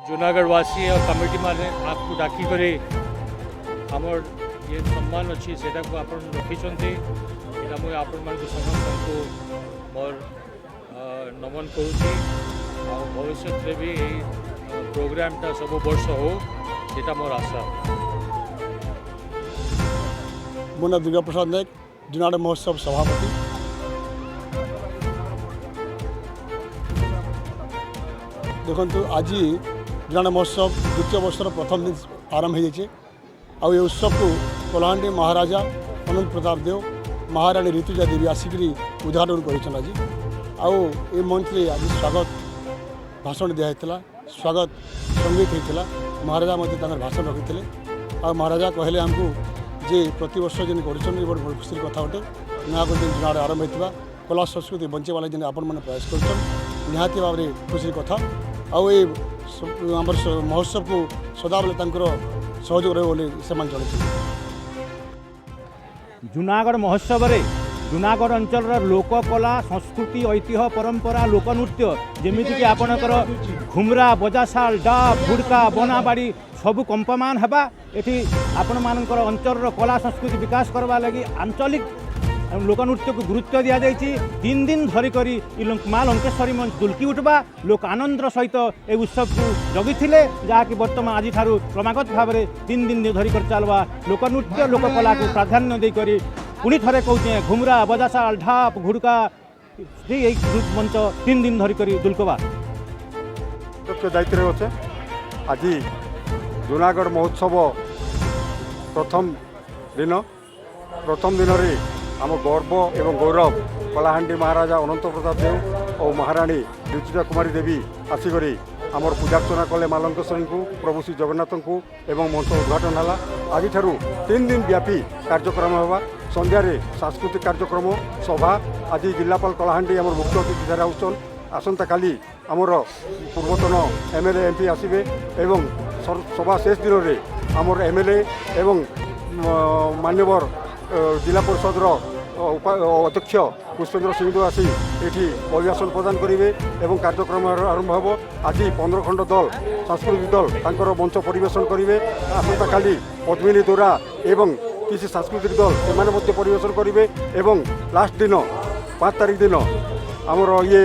जूनागढ़ वासी और कमिटी माने आपको डाकी करे आमर ये सम्मान अच्छी से आप रखी मुझे आपण मान समस्त को मोर नमन करुँची भविष्य भी प्रोग्रामटा सब वर्ष हो ये मोर आशा। मो ना दुर्गा प्रसाद नायक जूनागढ़ महोत्सव सभापति। देखु आज जूनागढ़ महोत्सव द्वितीय वर्षर प्रथम दिन आरंभ हो उत्सव को कलाहांडी महाराजा अनंत प्रताप देव महाराणी ऋतुजा देवी आसिक उद्घाटन कर मंच में आज स्वागत भाषण दिखाई स्वागत संगीत होता महाराजा भाषण रखी आ महाराजा कहले आमको जे प्रति वर्ष जेन कर बड़ खुशी कथा गोटे नया दिन जूनागढ़ आरंभ होता कला संस्कृति बंचेवाला जेन आपण मैंने प्रयास कर निहाती भाव में खुशी कथा आम महोत्सव को सदाबले सहयोग रहे से जूनागढ़ महोत्सव रे जूनागढ़ अंचल लोककला संस्कृति ऐतिह्य परंपरा लोकनृत्य जमीक कि आपणकर घुमरा बजाशाल डाब हुड़का बनाबाड़ी सबू कंपमान हेबा एठी आपण मानकर अंचल कला संस्कृति विकास करवा लगी आंचलिक लोकनृत्य को गुरुत्व दि जाइए। 3 दिन धरिक माँ लंकेश्वरी मंच दुलकी उठवा लोक आनंदर सहित ए उत्सव को जगी जहाँकि बर्तमान आज क्रमागत भाव में 3 दिन धरिक चलवा लोकनृत्य लोककला को प्राधान्य देकर पुणी थे कहते घुमरा बजाशाल ढाप घुड़का मंच 3 दिन धरिक दुलकवा दायित्व अच्छे। आज जूनागढ़ महोत्सव प्रथम दिन रे आम गर्व एवं गौरव कलाहांडी महाराजा अनंत प्रताप देव और महाराणी ऋतुजा कुमारी देवी आसिक आमर पूजार्चना कले माँ लंकेश्वरी को प्रभु श्री जगन्नाथ को एवं मंच उद्घाटन है। आज 3 दिन व्यापी कार्यक्रम होगा संध्यारे सांस्कृतिक कार्यक्रम सभा आज जिलापाल कलाहांडी आमर मुख्य अतिथि धारा होचन आसंता काली आमर पूर्वतन एमएलए एमपी आसबे एवं सभा शेष दिन में आमर एमएलए एवं मान्यवर जिला परिषद अध्यक्ष पुष्पेन्द्र सिंह आसी ये अभिभाषण प्रदान करेंगे एवं कार्यक्रम आरंभ हो। आज 15 खंड दल सांस्कृतिक दल तांकर मंच परिवेशन करेंगे आसंता काली पद्मिनी दोरा एवं किसी सांस्कृतिक दल एमाने परिवेशन करेंगे एवं लास्ट दिन 5 तारिख दिन आमर ये